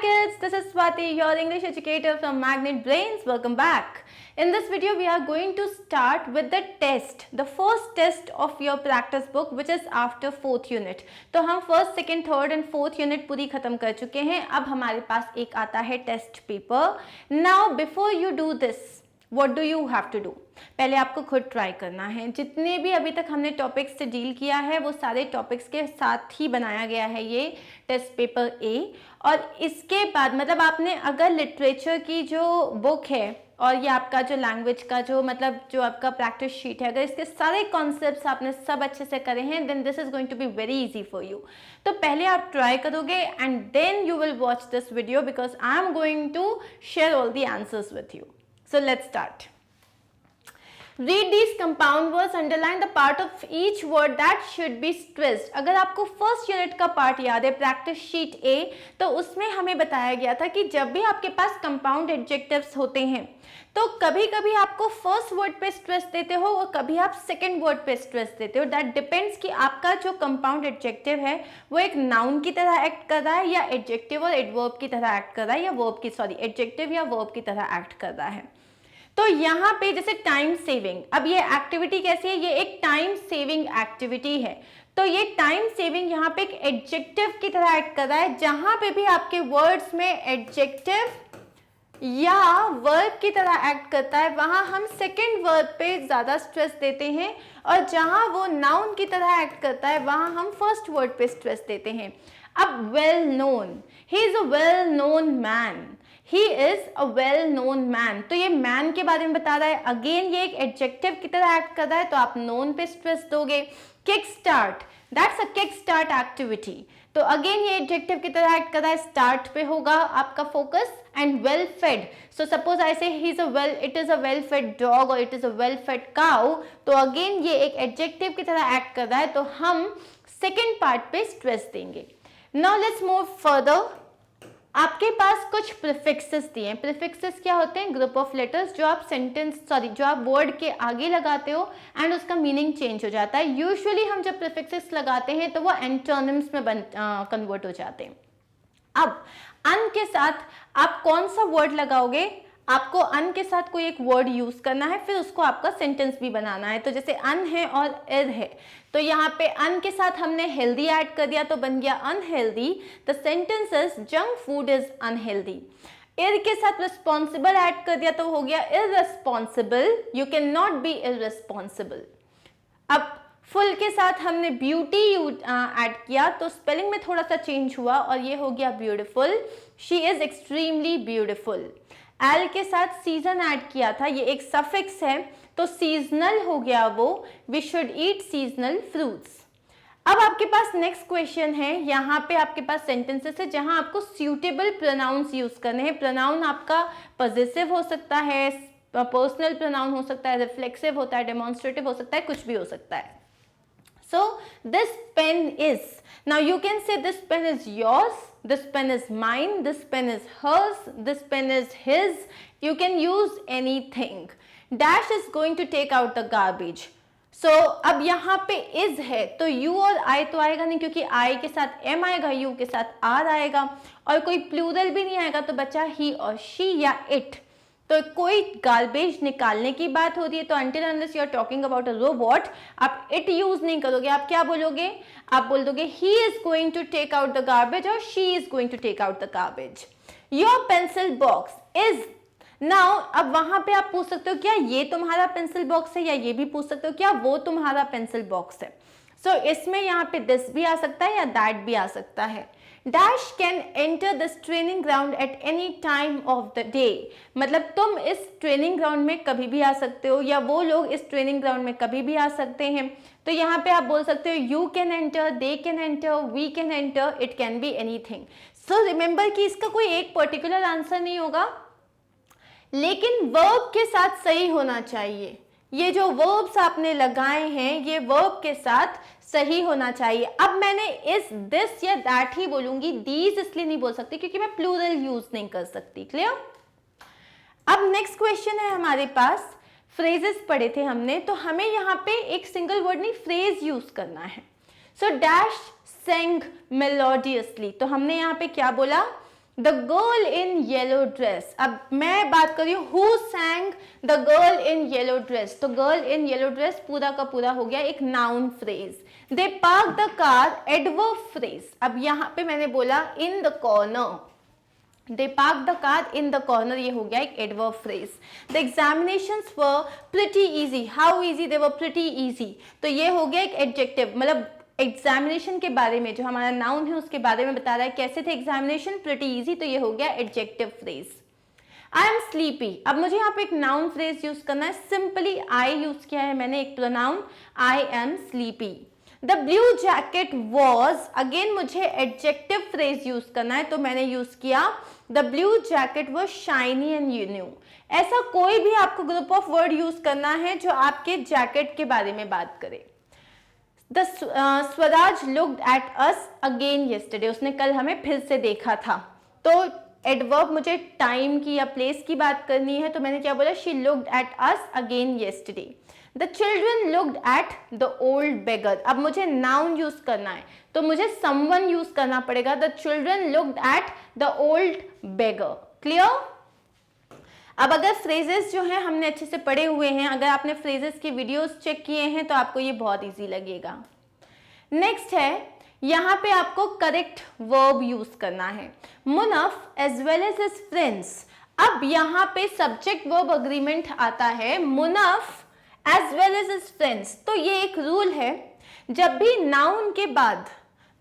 kids, this is Swati, your English educator from Magnet Brains. Welcome back. In this video, we are going to start with the test, the first test of your practice book, which is after 4th unit. तो हम first, second, third and 4th unit पूरी खत्म कर चुके हैं. अब हमारे पास एक आता है test paper. Now, before you do this, what do you have to do? पहले आपको खुद ट्राई करना है. जितने भी अभी तक हमने टॉपिक्स से डील किया है वो सारे टॉपिक्स के साथ ही बनाया गया है ये टेस्ट पेपर ए. और इसके बाद मतलब आपने अगर लिटरेचर की जो बुक है और ये आपका जो लैंग्वेज का जो मतलब जो आपका प्रैक्टिस शीट है, अगर इसके सारे कॉन्सेप्ट्स आपने सब अच्छे से करे हैं then this is going to be very easy for you. तो पहले आप ट्राई करोगे and then you will watch this video because I am going to share all the answers with you. So let's start. Read these compound words, underline the part of each word that should be stressed. अगर आपको first unit का part याद है practice sheet ए, तो उसमें हमें बताया गया था कि जब भी आपके पास कंपाउंड एडजेक्टिव्स होते हैं तो कभी कभी आपको फर्स्ट वर्ड पे स्ट्रेस देते हो और कभी आप सेकंड वर्ड पे स्ट्रेस देते हो. दैट डिपेंड्स कि आपका जो कंपाउंड एडजेक्टिव है वो एक नाउन की तरह एक्ट कर रहा है या एडजेक्टिव और एडवर्ब की तरह एक्ट कर रहा है या वर्ब की एडजेक्टिव या वर्ब की तरह एक्ट कर रहा है. तो यहाँ पे जैसे टाइम सेविंग, अब ये एक्टिविटी कैसी है, ये एक टाइम सेविंग एक्टिविटी है. तो ये टाइम सेविंग यहाँ पे एक एडजेक्टिव की तरह एक्ट कर रहा है. जहां पे भी आपके वर्ड्स में एडजेक्टिव या वर्ब की तरह एक्ट करता है वहां हम सेकंड वर्ब पे ज्यादा स्ट्रेस देते हैं और जहां वो नाउन की तरह एक्ट करता है वहां हम फर्स्ट वर्ड पे स्ट्रेस देते हैं. अब well known, he is a well known man, he is a well known man. तो ये मैन के बारे में बता रहा है. अगेन ये एक एडजेक्टिव की तरह एक्ट कर रहा है तो आप नोन पे स्ट्रेस दोगे. Kick start, that's a kick start activity. तो अगेन ये एडजेक्टिव की तरह एक्ट कर रहा है, स्टार्ट पे होगा आपका focus. And well fed, so suppose I say he is a well, it is a well fed dog और it is a well fed cow. तो अगेन ये एक एडजेक्टिव की तरह एक्ट कर रहा है तो हम सेकेंड पार्ट पे स्ट्रेस देंगे. Now let's move further. आपके पास कुछ प्रीफिक्सेस दिए हैं. प्रीफिक्सेस क्या होते हैं? ग्रुप ऑफ लेटर्स जो आप जो आप वर्ड के आगे लगाते हो एंड उसका मीनिंग चेंज हो जाता है. यूजुअली हम जब प्रीफिक्सेस लगाते हैं तो वो एंटोनिम्स में कन्वर्ट हो जाते हैं. अब अन के साथ आप कौन सा वर्ड लगाओगे? आपको अन के साथ कोई एक वर्ड यूज करना है, फिर उसको आपका सेंटेंस भी बनाना है. तो जैसे अन है और इर है, तो यहाँ पे अन के साथ हमने हेल्दी ऐड कर दिया तो बन गया unhealthy. The sentence is junk food is unhealthy. Ir के साथ रिस्पॉन्सिबल ऐड कर दिया तो हो गया irresponsible, you can not be irresponsible. अब फुल के साथ हमने ब्यूटी ऐड किया तो स्पेलिंग में थोड़ा सा चेंज हुआ और ये हो गया beautiful. She is extremely beautiful. L के साथ सीजन ऐड किया था, ये एक सफिक्स है तो सीजनल हो गया वो. We should eat seasonal fruits. अब आपके पास नेक्स्ट क्वेश्चन है. यहाँ पे आपके पास सेंटेंसेस है जहां आपको सूटेबल प्रोनाउंस यूज करने हैं. प्रोनाउन आपका पॉजिटिव हो सकता है, पर्सनल प्रोनाउन हो सकता है, रिफ्लेक्सिव होता है, डेमोन्स्ट्रेटिव हो सकता है, कुछ भी हो सकता है. So this pen is, now you can say this pen is yours, this pen is mine, this pen is hers, this pen is his. You can use anything. Dash is going to take out the garbage. So अब यहाँ पे is है तो you और I तो आएगा नहीं क्योंकि I के साथ M आएगा, U के साथ R आएगा और कोई प्लूरल भी नहीं आएगा तो बचा he और she या it. तो कोई गार्बेज निकालने की बात होती है तो until unless you are talking about a robot आप it यूज नहीं करोगे. आप क्या बोलोगे? आप बोल दोगे he is going to take out the garbage और she is going to take out the garbage. Your pencil box is. Now अब वहां पे आप पूछ सकते हो क्या ये तुम्हारा पेंसिल बॉक्स है, या ये भी पूछ सकते हो क्या वो तुम्हारा पेंसिल बॉक्स है. सो इसमें यहाँ पे this भी आ सकता है या that भी आ सकता है. Dash can enter this training ground at any time of the day. मतलब तुम इस ट्रेनिंग ग्राउंड में कभी भी आ सकते हो या वो लोग इस ट्रेनिंग ग्राउंड में कभी भी आ सकते हैं. तो यहाँ पे आप बोल सकते हो you can enter, they can enter, we can enter, it can be anything. So remember कि इसका कोई एक पर्टिकुलर आंसर नहीं होगा लेकिन वर्ब के साथ सही होना चाहिए. ये जो वर्ब्स आपने लगाए हैं ये वर्ब के साथ सही होना चाहिए. अब मैंने इस दिस या दैट ही बोलूंगी, दीज इसलिए नहीं बोल सकती क्योंकि मैं प्लूरल यूज नहीं कर सकती. क्लियर? अब नेक्स्ट क्वेश्चन है हमारे पास. फ्रेजेस पढ़े थे हमने तो हमें यहाँ पे एक सिंगल वर्ड नहीं फ्रेज यूज करना है. सो डैश सेंग मेलोडियसली, तो हमने यहाँ पे क्या बोला? The girl in yellow dress. अब मैं बात कर रही हूँ who sang the girl in yellow dress, तो गर्ल इन येलो ड्रेस पूरा का पूरा हो गया एक noun phrase. They park the car adverb phrase. अब यहाँ पे मैंने बोला in the corner, they park the car in the corner, ये हो गया एक adverb phrase. The examinations were pretty easy, how easy, they were pretty easy, तो ये हो गया एक एडजेक्टिव, मतलब एग्जामिनेशन के बारे में जो हमारा नाउन है उसके बारे में बता रहा है कैसे थे एग्जामिनेशन, प्रिटी इजी, तो ये हो गया adjective phrase. I am sleepy, अब मुझे यहाँ पे एक नाउन फ्रेज यूज करना है, सिंपली आई यूज किया है मैंने, एक pronoun, I am sleepy. The blue jacket was, again मुझे एडजेक्टिव फ्रेज यूज करना है, तो मैंने यूज किया the blue jacket was shiny and new. ऐसा कोई भी आपको ग्रुप ऑफ वर्ड यूज करना है जो आपके जैकेट के बारे में बात करे। The Swaraj looked at us again yesterday, उसने कल हमें फिर से देखा था, तो एडवर्ब मुझे टाइम की या प्लेस की बात करनी है, तो मैंने क्या बोला, she looked at us again yesterday. The children looked at the old beggar, अब मुझे नाउन यूज करना है तो मुझे समवन यूज करना पड़ेगा, the children looked at the old beggar. Clear? अब अगर फ्रेजेस जो हैं हमने अच्छे से पढ़े हुए हैं, अगर आपने फ्रेजेस की वीडियोस चेक किए हैं तो आपको ये बहुत इजी लगेगा। नेक्स्ट है, यहाँ पे आपको करेक्ट वर्ब यूज करना है, Munaf as well as his friends. अब यहाँ पे सब्जेक्ट वर्ब अग्रीमेंट आता है, Munaf as well as his friends, तो ये एक रूल है, जब भी नाउन के बाद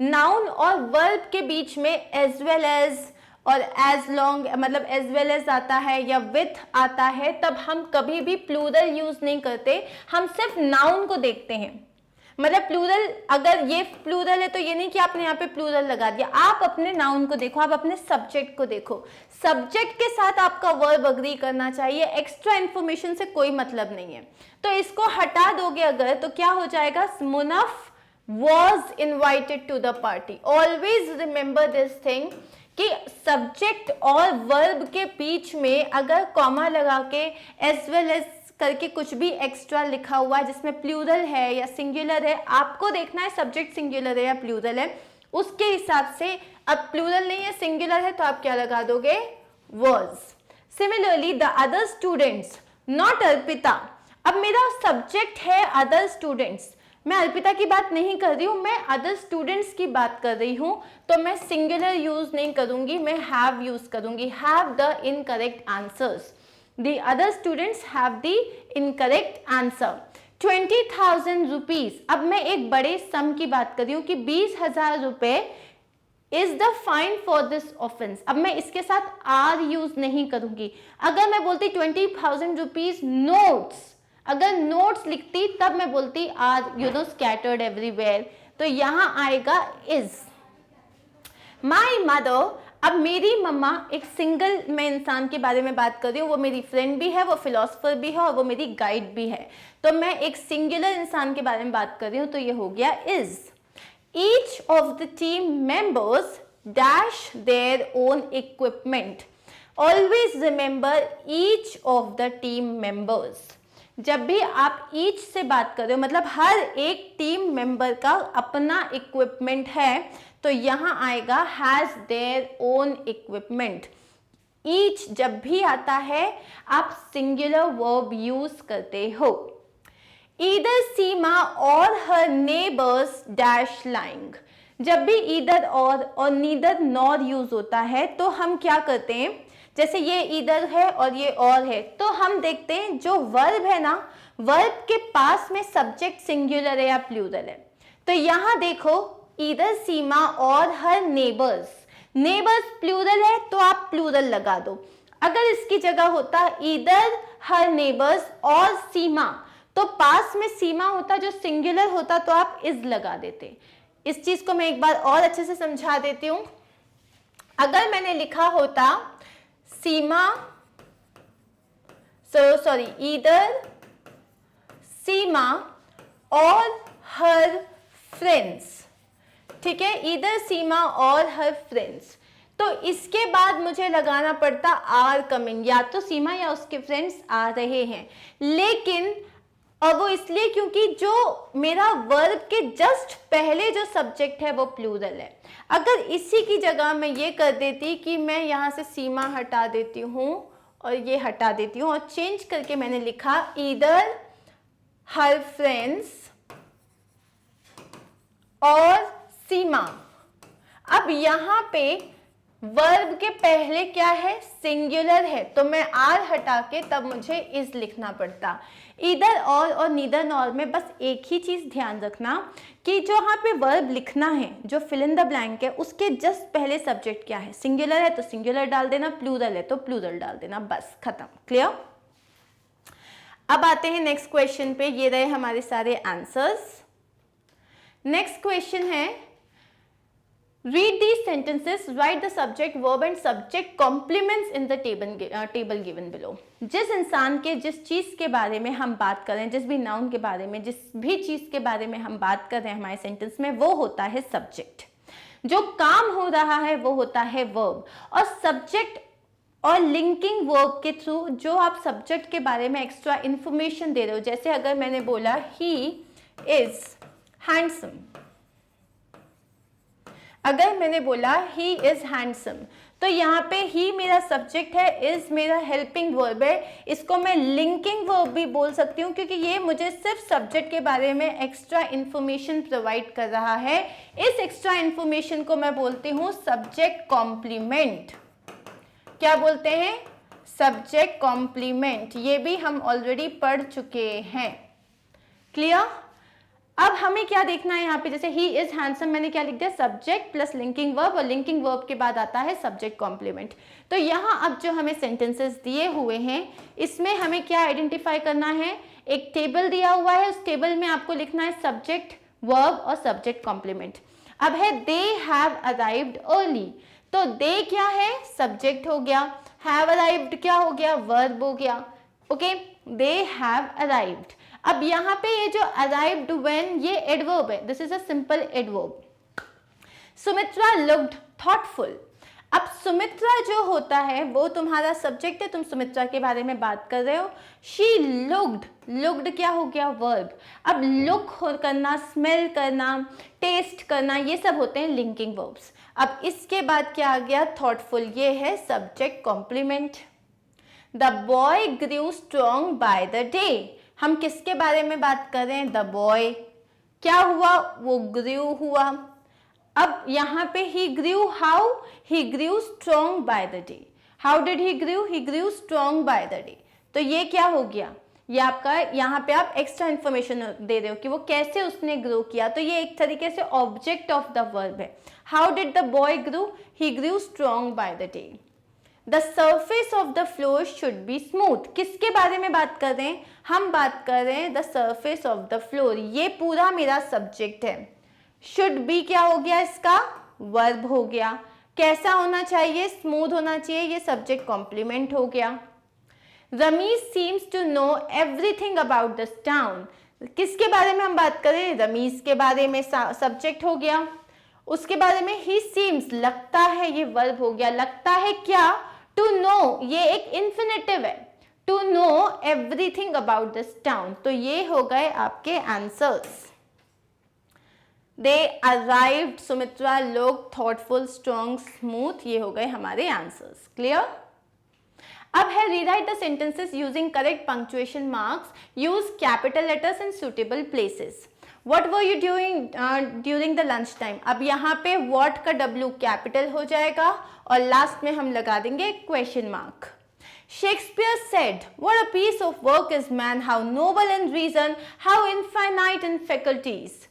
नाउन और वर्ब के बीच में एज वेल एज और एज लॉन्ग, मतलब एज वेल एज आता है या विथ आता है, तब हम कभी भी प्लूरल यूज नहीं करते, हम सिर्फ नाउन को देखते हैं। मतलब प्लूरल, अगर ये प्लूरल है तो ये नहीं कि आपने यहाँ पे प्लूरल लगा दिया, आप अपने नाउन को देखो, आप अपने सब्जेक्ट को देखो, सब्जेक्ट के साथ आपका वर्ब अग्री करना चाहिए, एक्स्ट्रा इंफॉर्मेशन से कोई मतलब नहीं है। तो इसको हटा दोगे अगर, तो क्या हो जाएगा, Munaf was invited to the party. Always remember this thing कि सब्जेक्ट और वर्ब के बीच में अगर कॉमा लगा के एज वेल एज करके कुछ भी एक्स्ट्रा लिखा हुआ है जिसमें प्लूरल है या सिंगुलर है, आपको देखना है सब्जेक्ट सिंगुलर है या प्लूरल है, उसके हिसाब से। अब प्लूरल नहीं है, सिंगुलर है, तो आप क्या लगा दोगे, was. Similarly the other students, not Arpita. अब मेरा सब्जेक्ट है अदर स्टूडेंट्स, मैं अर्पिता की बात नहीं कर रही हूँ, मैं अदर स्टूडेंट्स की बात कर रही हूँ, तो मैं सिंगुलर यूज नहीं करूंगी, मैं हैव यूज करूंगी, have the incorrect answers, the other students have the incorrect answer. 20,000 rupees, अब मैं एक बड़े सम की बात कर रही हूँ कि 20,000 रुपए is the fine for this offence. अब मैं इसके साथ आर यूज नहीं करूंगी। अगर मैं बोलती 20,000 रुपीज नोट्स, अगर नोट्स लिखती तब मैं बोलती are you no scattered everywhere, तो यहां आएगा इज। माई मदर, अब मेरी मम्मा, एक सिंगल मैं इंसान के बारे में बात कर रही हूँ, वो मेरी फ्रेंड भी है, वो फिलोसफर भी है और वो मेरी गाइड भी है, तो मैं एक सिंगुलर इंसान के बारे में बात कर रही हूँ, तो ये हो गया is. Each of the team members dash their own equipment. Always remember each of the team members. जब भी आप ईच से बात कर रहे हो, मतलब हर एक टीम मेंबर का अपना इक्विपमेंट है, तो यहां आएगा has their own equipment. Each जब भी आता है आप सिंगुलर वर्ब यूज करते हो। ईदर सीमा और हर नेबर्स डैश लाइंग। जब भी ईदर और नीदर नॉर यूज होता है तो हम क्या करते हैं, जैसे ये ईदर है और ये और है, तो हम देखते हैं जो वर्ब है ना, वर्ब के पास में सब्जेक्ट सिंगुलर है या प्लूरल है। तो यहां देखो ईदर सीमा और हर नेबर्स, नेबर्स प्लूरल है तो आप प्लूरल लगा दो। अगर इसकी जगह होता ईदर हर नेबर्स और सीमा, तो पास में सीमा होता जो सिंगुलर होता तो आप इज लगा देते। इस चीज को मैं एक बार और अच्छे से समझा देती हूं। अगर मैंने लिखा होता सीमा, ईदर सीमा और हर फ्रेंड्स, ठीक है, ईदर सीमा और हर फ्रेंड्स, तो इसके बाद मुझे लगाना पड़ता आर कमिंग, या तो सीमा या उसके फ्रेंड्स आ रहे हैं। लेकिन और वो इसलिए क्योंकि जो मेरा वर्ब के जस्ट पहले जो सब्जेक्ट है वो प्लूरल है। अगर इसी की जगह मैं ये कर देती कि मैं यहाँ से सीमा हटा देती हूँ और ये हटा देती हूँ और चेंज करके मैंने लिखा ईदर हर फ्रेंड्स और सीमा। अब यहाँ पे वर्ब के पहले क्या है, सिंगुलर है, तो मैं आर हटा के तब मुझे इज लिखना पड़ता। ईदर और नीदर नॉर में बस एक ही चीज ध्यान रखना कि जो यहाँ पे वर्ब लिखना है, जो फिल इन द ब्लैंक है, उसके जस्ट पहले सब्जेक्ट क्या है, सिंगुलर है तो सिंगुलर डाल देना, प्लूरल है तो प्लूरल डाल देना, बस खत्म। क्लियर? अब आते हैं नेक्स्ट क्वेश्चन पे। ये रहे हमारे सारे आंसर्स। नेक्स्ट क्वेश्चन है, read these sentences, write the subject, verb and subject complements in the table given below। जिस इंसान के, जिस चीज के बारे में हम बात कर रहे हैं, जिस भी नाउन के बारे में, जिस भी चीज के बारे में हम बात कर रहे हैं हमारे सेंटेंस में, वो होता है सब्जेक्ट। जो काम हो रहा है वो होता है वर्ब। और सब्जेक्ट और लिंकिंग वर्ब के थ्रू जो आप सब्जेक्ट के बारे में एक्स्ट्रा इंफॉर्मेशन दे रहे हो, जैसे अगर मैंने बोला ही इज हैंडसम, अगर मैंने बोला ही इज हैंडसम, तो यहाँ पे ही मेरा सब्जेक्ट है, इज मेरा हेल्पिंग वर्ब है। इसको मैं लिंकिंग वर्ब भी बोल सकती हूँ क्योंकि ये मुझे सिर्फ सब्जेक्ट के बारे में एक्स्ट्रा इंफॉर्मेशन प्रोवाइड कर रहा है। इस एक्स्ट्रा इंफॉर्मेशन को मैं बोलती हूँ सब्जेक्ट कॉम्प्लीमेंट। क्या बोलते हैं? Subject complement. ये भी हम ऑलरेडी पढ़ चुके हैं। क्लियर? अब हमें क्या देखना है यहाँ पे, जैसे ही इज हैंडसम मैंने क्या लिख दिया, सब्जेक्ट प्लस लिंकिंग वर्ब, और लिंकिंग वर्ब के बाद आता है सब्जेक्ट कॉम्प्लीमेंट। तो यहाँ अब जो हमें सेंटेंसेस दिए हुए हैं इसमें हमें क्या आइडेंटिफाई करना है, एक टेबल दिया हुआ है, उस टेबल में आपको लिखना है सब्जेक्ट, वर्ब और सब्जेक्ट कॉम्प्लीमेंट। अब है दे हैव अराइव्ड अर्ली, तो दे क्या है, सब्जेक्ट हो गया, हैव अराइव्ड क्या हो गया, वर्ब हो गया। Okay, they have arrived. अब यहाँ पे ये जो अराइव्ड व्हेन, ये एडवर्ब है, this is a simple adverb. Sumitra looked thoughtful. अब सुमित्रा जो होता है वो तुम्हारा सब्जेक्ट है, तुम सुमित्रा के बारे में बात कर रहे हो। शी लुक्ड, लुक्ड क्या हो गया, वर्ब। अब लुक करना, स्मेल करना, टेस्ट करना, ये सब होते हैं लिंकिंग वर्ब्स। अब इसके बाद क्या आ गया, थॉटफुल, ये है subject complement. The boy grew strong by the day, हम किसके बारे में बात कर रहे हैं, द बॉय। क्या हुआ, वो ग्रू हुआ। अब यहाँ पे he grew, how, he grew strong by the day. How did he grew strong by the day. तो ये क्या हो गया, ये आपका, यहाँ पे आप एक्स्ट्रा इंफॉर्मेशन दे रहे हो कि वो कैसे उसने ग्रो किया, तो ये एक तरीके से ऑब्जेक्ट ऑफ द वर्ब है। How did the boy grew, he grew strong by the day. The surface of the floor should be smooth, किसके बारे में बात कर रहे हैं, हम बात कर रहे हैं the surface of the floor, ये पूरा मेरा सब्जेक्ट है। शुड बी क्या हो गया, इसका वर्ब हो गया। कैसा होना चाहिए, स्मूथ होना चाहिए, ये सब्जेक्ट कॉम्प्लीमेंट हो गया। Ramiz seems to know everything about this town, किसके बारे में हम बात करें, रमीज के बारे में, सब्जेक्ट हो गया। उसके बारे में ही सीम्स, लगता है, ये वर्ब हो गया। लगता है क्या, टू नो, ये एक इन्फिनेटिव है, to know everything about this town. तो ये हो गए आपके answers. They arrived, Sumitra looked thoughtful, strong, smooth, ये हो गए हमारे आंसर्स। क्लियर? अब है rewrite the sentences using correct punctuation marks, use capital letters in suitable places. What were you doing during the lunch time? अब यहाँ पे what का W कैपिटल हो जाएगा और लास्ट में हम लगा देंगे question mark. Shakespeare said, "What a piece of work is man, how noble in reason, how infinite in faculties."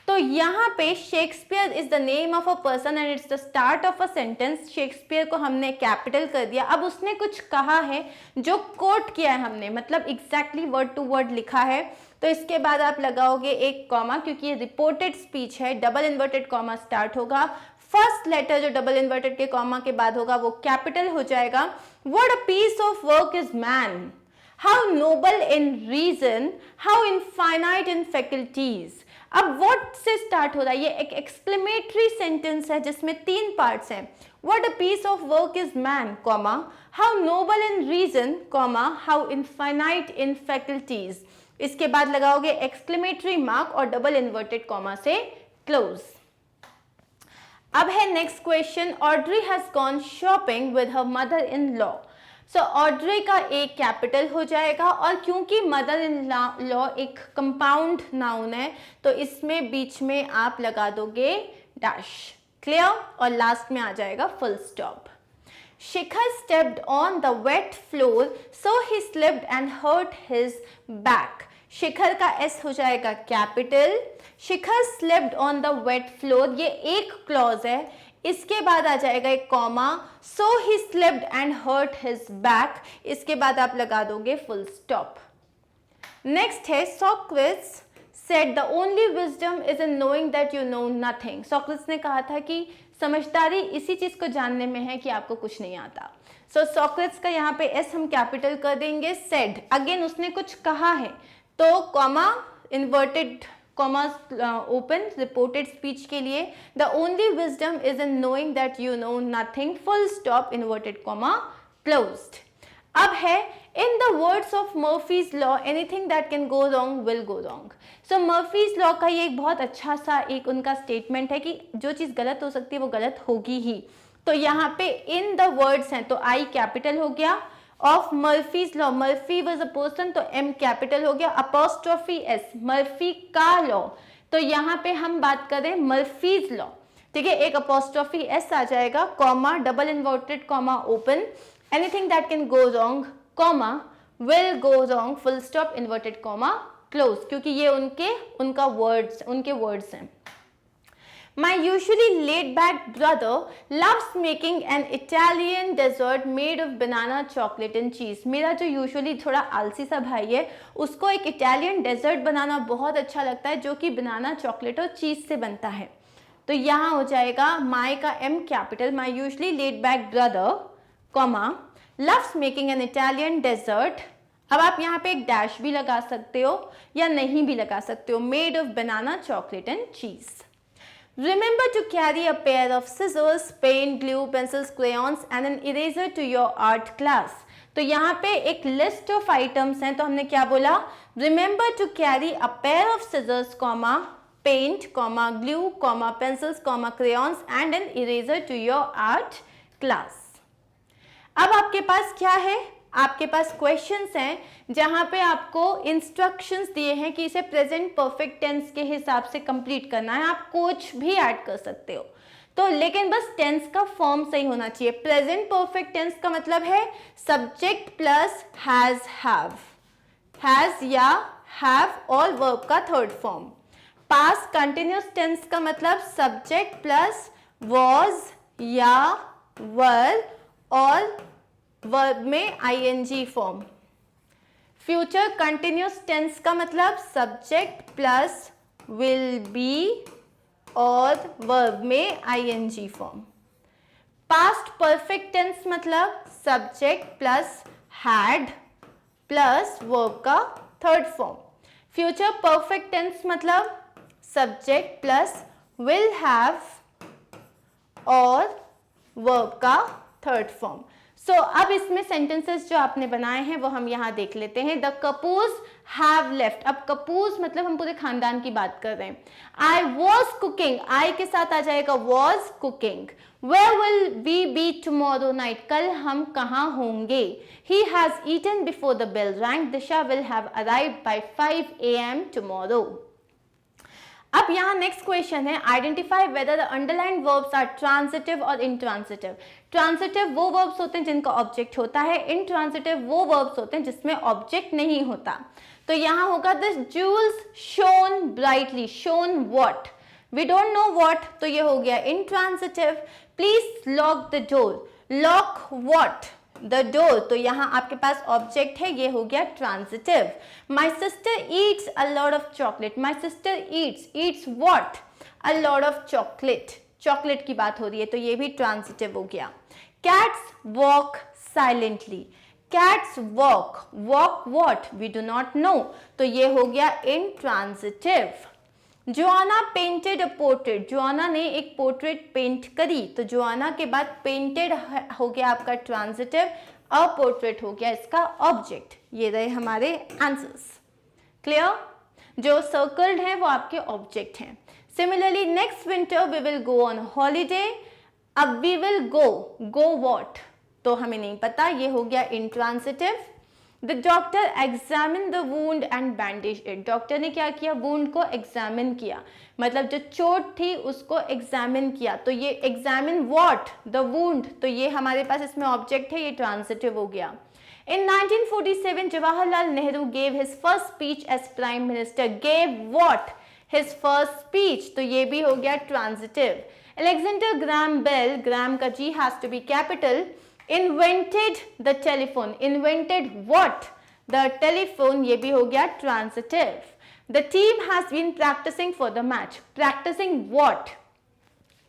तो यहाँ पे Shakespeare is the name of a person and it's the start of a sentence. Shakespeare को हमने capital कर दिया। अब उसने कुछ कहा है जो कोट किया है हमने, मतलब एग्जैक्टली वर्ड टू वर्ड लिखा है, तो इसके बाद आप लगाओगे एक कॉमा, क्योंकि ये रिपोर्टेड स्पीच है, डबल इन्वर्टेड कॉमा स्टार्ट होगा। फर्स्ट लेटर जो डबल इन्वर्टेड के कॉमा के बाद होगा वो कैपिटल हो जाएगा। What a piece of work is man, how noble in reason, how infinite in faculties. अब व्हाट से स्टार्ट हो रहा है, ये एक एक्सक्लेमेटरी सेंटेंस है जिसमें 3 पार्ट्स हैं। What a piece of work is man, comma, how noble in reason, comma, how infinite in faculties. इसके बाद लगाओगे एक्सक्लेमेटरी मार्क और डबल इन्वर्टेड कॉमा से क्लोज। अब है next question, Audrey has gone shopping with her mother in law. So Audrey का एक capital हो जाएगा, और क्योंकि मदर इन लॉ एक कंपाउंड नाउन है तो इसमें बीच में आप लगा दोगे डैश, क्लियर, और लास्ट में आ जाएगा full stop. Shikhar stepped on the wet floor, so he slipped and hurt his back. Shikhar का एस हो जाएगा capital, Shikhar slipped on the wet floor, ये एक क्लॉज है, इसके बाद आ जाएगा एक comma, so he slipped and hurt his back, इसके बाद आप लगा दोगे फुल स्टॉप। नेक्स्ट है Socrates said the only wisdom is in knowing that you know nothing. Socrates ने कहा था कि समझदारी इसी चीज को जानने में है कि आपको कुछ नहीं आता। सो सॉक्रेट्स का यहाँ पे एस हम कैपिटल कर देंगे। सेड, अगेन उसने कुछ कहा है तो comma inverted comma open reported speech के लिए, the only wisdom is in knowing that you know nothing, full stop inverted comma closed. अब है in the words of Murphy's law anything that can go wrong will go wrong. So Murphy's law का ये एक बहुत अच्छा सा एक उनका स्टेटमेंट है कि जो चीज़ गलत हो सकती है वो गलत होगी ही। तो यहाँ पे इन द वर्ड्स हैं तो आई कैपिटल हो गया, of Murphy's law, Murphy was a person तो एम कैपिटल हो गया, अपोस्ट्रोफी एस, मर्फी का लॉ, तो यहाँ पे हम बात करें मर्फीज लॉ, ठीक है, एक अपोस्ट्रोफी एस आ जाएगा, comma double inverted comma open, anything that can go wrong comma will go wrong full stop inverted comma close, क्योंकि ये उनके वर्ड्स हैं। My usually laid back brother loves making an Italian dessert made of banana chocolate and cheese. मेरा जो usually थोड़ा आलसी सा भाई है उसको एक इटालियन डेजर्ट बनाना बहुत अच्छा लगता है जो कि बनाना चॉकलेट और चीज से बनता है। तो यहाँ हो जाएगा माई का M capital, my usually laid back brother comma loves making an Italian dessert। अब आप यहाँ पे एक डैश भी लगा सकते हो या नहीं भी लगा सकते हो, made of banana chocolate and चीज। Remember to carry a pair of scissors, paint, glue, pencils, crayons and an eraser to your art class। तो यहाँ पे एक लिस्ट ऑफ आइटम्स हैं तो हमने क्या बोला, Remember to carry a pair of scissors, paint, glue, pencils, crayons and an eraser to your art class। अब आपके पास क्या है, आपके पास क्वेश्चंस हैं जहां पे आपको इंस्ट्रक्शंस दिए हैं कि इसे प्रेजेंट परफेक्ट टेंस के हिसाब से कंप्लीट करना है। आप कुछ भी ऐड कर सकते हो तो, लेकिन बस टेंस का फॉर्म सही होना चाहिए। प्रेजेंट परफेक्ट टेंस का मतलब है सब्जेक्ट प्लस हैज, हैज या हैव और वर्ब का third form. Past continuous tense का मतलब सब्जेक्ट प्लस वॉज या वर और वर्ब में ING form. Future continuous tense का मतलब सब्जेक्ट प्लस विल बी और वर्ब में ING form. Past perfect tense मतलब subject plus had plus verb का third form. Future perfect tense मतलब सब्जेक्ट प्लस विल हैव और वर्ब का थर्ड फॉर्म। सो अब इसमें सेंटेंसेस जो आपने बनाए हैं वो हम यहाँ देख लेते हैं। द कपूर्स हैव लेफ्ट, अब कपूर्स मतलब हम पूरे खानदान की बात कर रहे हैं। आई वॉज कुकिंग, आई के साथ आ जाएगा was cooking. Where will we be tomorrow night, कल हम कहाँ होंगे। He has eaten before the bell rang, Disha will have arrived by 5 AM tomorrow. अब यहाँ नेक्स्ट क्वेश्चन है, identify whether the underlined verbs are transitive और इनट्रांजिटिव। ट्रांजिटिव वो verbs होते हैं जिनका ऑब्जेक्ट होता है, इनट्रांजिटिव वो वर्ब्स होते हैं जिसमें ऑब्जेक्ट नहीं होता। तो यहाँ होगा this jewels shone brightly, shone what, we don't know what, तो ये हो गया intransitive. Please lock the door, lock what, the door, तो यहाँ आपके पास ऑब्जेक्ट है, ये हो गया transitive. My sister eats a lot of chocolate, my sister eats what, a lot of chocolate, chocolate की बात हो रही है तो ये भी ट्रांजिटिव हो गया। Cats walk silently, cats walk, walk what, we do not know, तो ये हो गया intransitive. Joanna painted a portrait, Joanna ने एक पोर्ट्रेट पेंट करी, तो जोआना के बाद पेंटेड हो गया आपका ट्रांजिटिव, अ पोर्ट्रेट हो गया इसका ऑब्जेक्ट। ये रहे हमारे आंसर्स। क्लियर? जो सर्कल्ड है वो आपके ऑब्जेक्ट हैं. Similarly next winter we will go on holiday. अब वी विल गो व्हाट, तो हमें नहीं पता, ये हो गया intransitive. The doctor examine the wound and bandage it. Doctor ने क्या किया, वुंड को एग्जामिन किया, मतलब जो चोट थी उसको एग्जामिन किया. तो ये एग्जामिन व्हाट, द वुंड, तो ये हमारे पास इसमें ऑब्जेक्ट है, ये ट्रांसिटिव हो गया. In 1947, Jawaharlal Nehru gave his first speech as Prime Minister. Gave what? His first speech. तो ये भी हो गया transitive. Alexander Graham Bell, Graham का G has to be capital, invented the telephone. Invented what? The telephone. ये भी हो गया transitive. The team has been practicing for the match. Practicing what?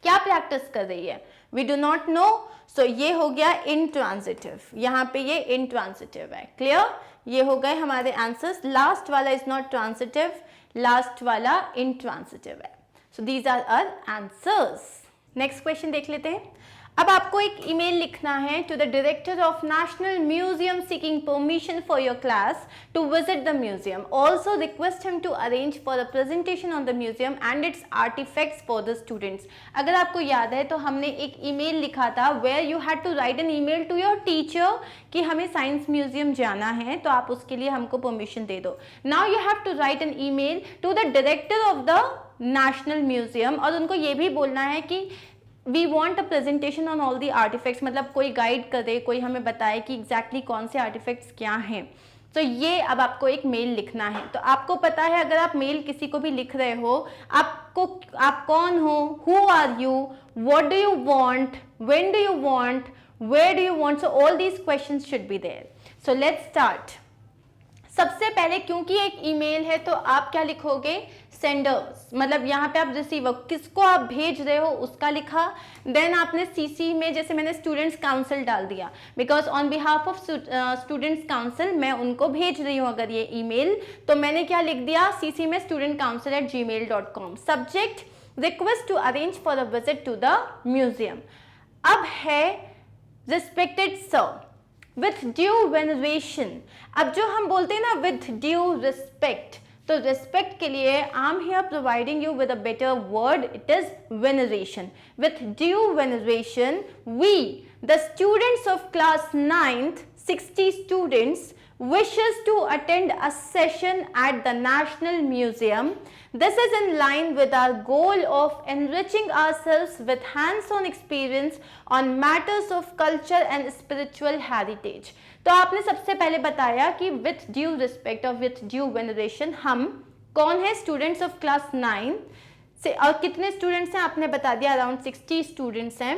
क्या प्रैक्टिस कर रही है? We do not know. So ये हो गया intransitive. यहाँ पे ये intransitive है. Clear? ये हो गए हमारे आंसर्स. लास्ट वाला इज नॉट ट्रांसिटिव, लास्ट वाला intransitive है. So these are our answers. Next question देख लेते हैं. अब आपको एक ईमेल लिखना है to the director of national museum seeking permission for your class to visit the museum. Also request him to arrange for a presentation on the museum and its artefacts for the students. अगर आपको याद है तो हमने एक email लिखा था where you had to write an email to your teacher कि हमें साइंस म्यूजियम जाना है, तो आप उसके लिए हमको परमिशन दे दो. Now you have to write an email to the director of the national museum और उनको ये भी बोलना है कि we want a presentation on all the artefacts, मतलब कोई गाइड करे, कोई हमें बताए कि एग्जैक्टली कौन से आर्टिफैक्ट्स क्या हैं. तो ये अब आपको एक मेल लिखना है. तो आपको पता है अगर आप मेल किसी को भी लिख रहे हो, आप कौन हो, who are you, what do you want, when do you want, where do you want, so all these questions should be there. So let's start. सबसे पहले क्योंकि एक ईमेल है तो आप क्या लिखोगे, सेंडर्स, मतलब यहाँ पे आप रिसीवर, किसको आप भेज रहे हो उसका लिखा. देन आपने सीसी में, जैसे मैंने स्टूडेंट्स काउंसिल डाल दिया, because on behalf of students council मैं उनको भेज रही हूँ अगर ये ईमेल, तो मैंने क्या लिख दिया सीसी में studentcouncil@gmail.com. Subject request to arrange for a visit to the museum. अब है respected sir with due veneration. अब जो हम बोलते हैं ना with due respect, तो respect के लिए I am here providing you with a better word, it is veneration. With due veneration, we, the students of class 9th, 60 students, wishes to attend a session at the National Museum. This is in line with our goal of enriching ourselves with hands-on experience on matters of culture and spiritual heritage. तो आपने सबसे पहले बताया कि with due respect और with due veneration हम कौन है, स्टूडेंट्स ऑफ क्लास 9 से, और कितने स्टूडेंट्स हैं आपने बता दिया, अराउंड 60 स्टूडेंट्स हैं.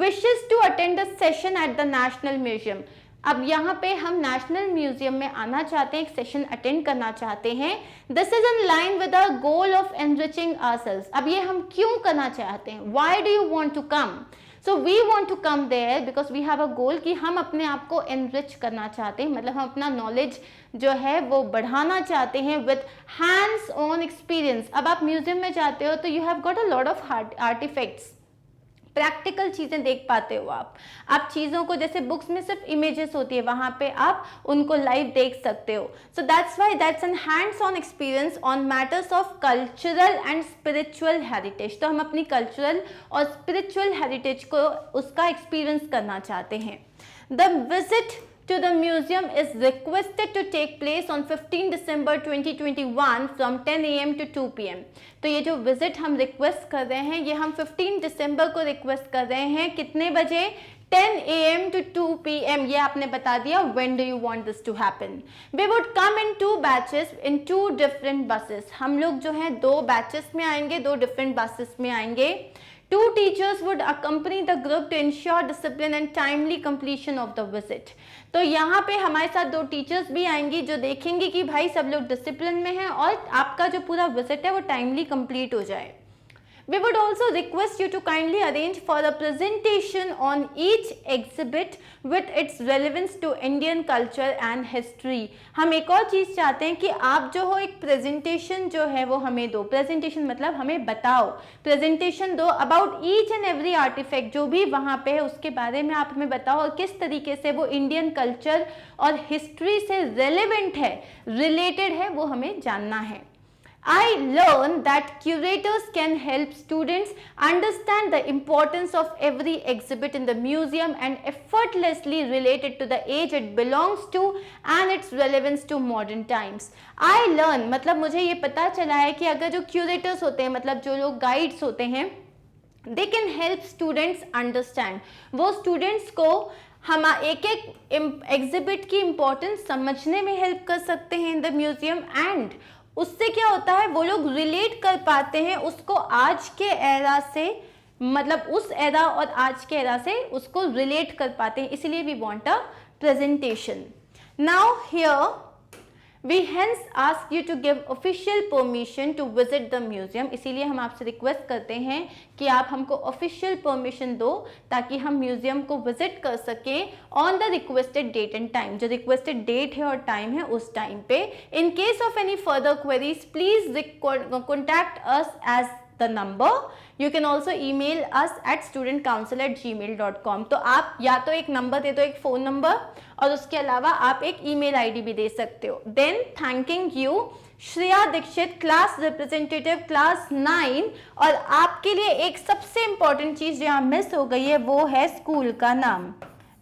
wishes to attend a session at the National Museum. अब यहाँ पे हम नेशनल म्यूजियम में आना चाहते हैं, एक सेशन अटेंड करना चाहते हैं. This is in line with our goal of enriching ourselves. अब ये हम क्यों करना चाहते हैं, why do you want to come. So we want to come there because we have a goal कि हम अपने आप को एनरिच करना चाहते हैं, मतलब हम अपना नॉलेज जो है वो बढ़ाना चाहते हैं विद हैंड्स ऑन एक्सपीरियंस. अब आप म्यूजियम में जाते हो तो you have got a lot of artefacts, practical चीज़ें देख पाते हो आप चीज़ों को, जैसे बुक्स में सिर्फ इमेजेस होती है, वहाँ पे आप उनको लाइव देख सकते हो. So that's why that's an hands on experience on matters of cultural and spiritual heritage. तो हम अपनी कल्चरल और स्पिरिचुअल हेरिटेज को उसका एक्सपीरियंस करना चाहते हैं. The visit to the museum is requested to take place on 15 December 2021 from 10 AM to 2 PM. तो ये जो विजिट हम रिक्वेस्ट कर रहे हैं, ये हम 15 दिसंबर को रिक्वेस्ट कर रहे हैं. कितने बजे, 10 AM to 2 PM. ये आपने बता दिया. When do you want this to happen? We would come in 2 batches in 2 different buses. हम लोग जो हैं 2 बैचेस में आएंगे, 2 डिफरेंट बसेस में आएंगे. 2 teachers would accompany the group to ensure discipline and timely completion of the visit. तो यहाँ पे हमारे साथ 2 टीचर्स भी आएंगी जो देखेंगे कि भाई सब लोग डिसिप्लिन में हैं और आपका जो पूरा विजिट है वो टाइमली कंप्लीट हो जाए. We would also request you to kindly arrange for a presentation on each exhibit with its relevance to Indian culture and history. हम एक और चीज़ चाहते हैं कि आप जो हो एक प्रेजेंटेशन जो है वो हमें दो. प्रेजेंटेशन मतलब हमें बताओ, प्रेजेंटेशन दो about each and every artefact जो भी वहाँ पे है उसके बारे में आप हमें बताओ और किस तरीके से वो इंडियन कल्चर और हिस्ट्री से रेलेवेंट है, रिलेटेड है, वो हमें जानना है. I learned that curators can help students understand the importance of every exhibit in the museum and effortlessly relate it to the age it belongs to and its relevance to modern times. I learned मतलब मुझे ये पता चला है कि अगर जो curators होते हैं मतलब जो लोग guides होते हैं, they can help students understand. वो students को हम एक एक एग्जिबिट की इम्पोर्टेंस समझने में हेल्प कर सकते हैं इन द म्यूजियम एंड उससे क्या होता है वो लोग रिलेट कर पाते हैं उसको आज के एरा से, मतलब उस एरा और आज के एरा से उसको रिलेट कर पाते हैं, इसीलिए we want a presentation. Now here we hence ask you to give official permission to visit the museum. इसीलिए हम आपसे रिक्वेस्ट करते हैं कि आप हमको ऑफिशियल परमिशन दो ताकि हम म्यूजियम को विजिट कर सकें on the requested date and time. जो रिक्वेस्टेड डेट है और टाइम है उस टाइम पे. In case of any further queries please contact us as the number. You can also email us at studentcouncil@gmail.com. तो आप या तो एक नंबर दे दो, एक फ़ोन नंबर, और उसके अलावा आप एक ईमेल आईडी भी दे सकते हो. Then thanking you Shreya Dikshit, class representative class 9. और आपके लिए एक सबसे इम्पॉर्टेंट चीज़ जो यहाँ मिस हो गई है वो है स्कूल का नाम,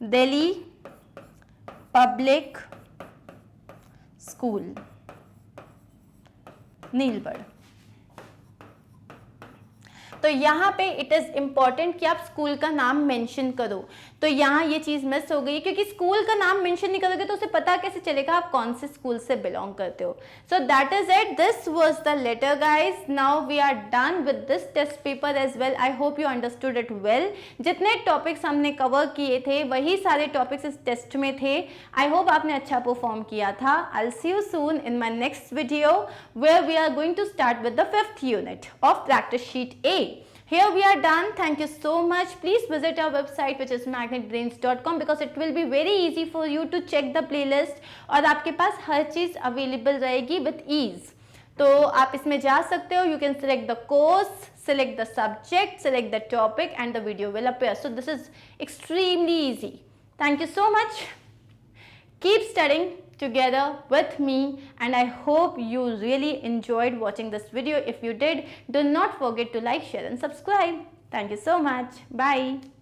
दिल्ली पब्लिक स्कूल नीलबढ़. तो यहाँ पे इट इज़ इम्पॉर्टेंट कि आप स्कूल का नाम मेंशन करो. तो यहाँ ये चीज़ मिस हो गई क्योंकि स्कूल का नाम मेंशन नहीं करोगे तो उसे पता कैसे चलेगा आप कौन से स्कूल से बिलोंग करते हो. So that is it. This was the letter guys. Now we are done with this test paper as well. I hope you understood it well. जितने टॉपिक्स हमने कवर किए थे वही सारे टॉपिक्स इस टेस्ट में थे. आई होप आपने अच्छा परफॉर्म किया था. I will see you soon in my next video where we are going to start with the 5th unit of practice sheet A. Here we are done. Thank you so much. Please visit our website which is magnetbrains.com because it will be very easy for you to check the playlist और आपके पास हर चीज़ available रहेगी with ease. तो आप इसमें जा सकते हो. You can select the course, select the subject, select the topic and the video will appear. So this is extremely easy. Thank you so much. Keep studying together with me and I hope you really enjoyed watching this video. If you did, do not forget to like, share and subscribe. Thank you so much. Bye.